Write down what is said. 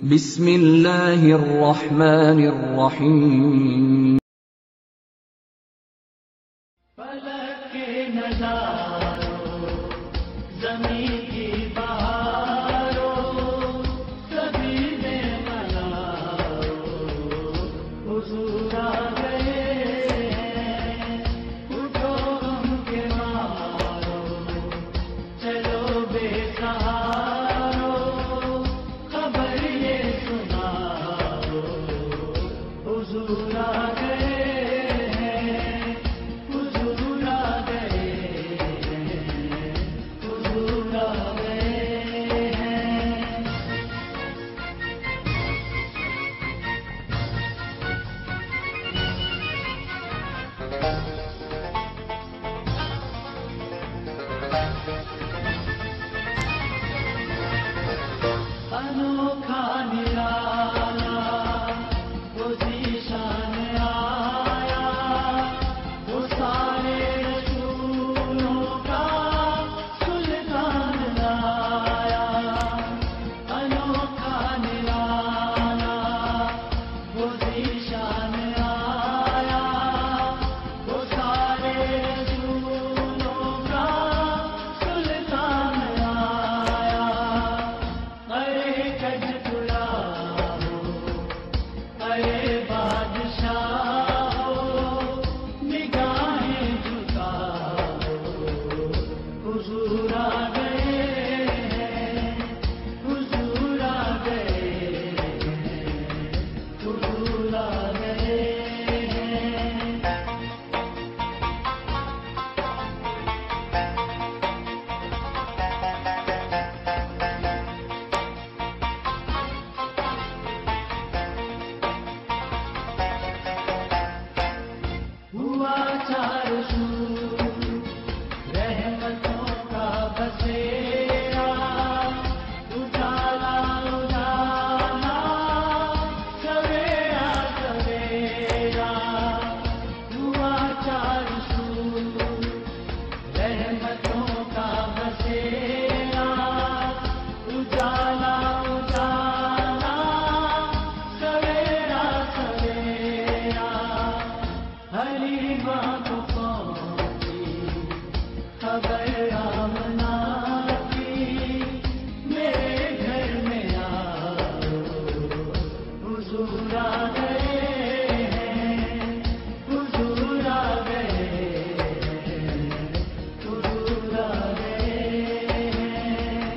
बिस्मिल्लाहिर्रहमानिर्रहीम। फलक के नज़ारों, ज़मीन की बहारों, सभी में मनाओ, हुज़ूर आ गए हैं। उठो गम के मारो, चलो बेसहारो, खबर ये सुनाओ, हुज़ूर आ गए हैं। हुज़ूर आ गए हैं। हुज़ूर आ गए हैं। अनोखा निराला वो ज़ीशान आया, वो सारे रसूलों का सुल्तान लाया। अनोखा निराला वो ज़ीशान आया, वो सारे रसूलों का सुल्तान लाया। अरे कजपुरा हो, अरे बादशाह हो, निगाहें झुकाओ, हुज़ूर आ गए हैं। हुज़ूर आ गए हैं। हुज़ूर आ गए हैं। हुआ चारों सू रहमतों का बसेरा, उजाला उजाला, सवेरा सवेरा। हुआ चारों सू रहमतों का बसेरा, उजाला उजाला, सवेरा सवेरा। हरी माँ को पहुँची खबर आमना की, मेरे घर में आओ, हुज़ूर आ गए हैं। हुज़ूर आ गए हैं। हुज़ूर आ गए हैं।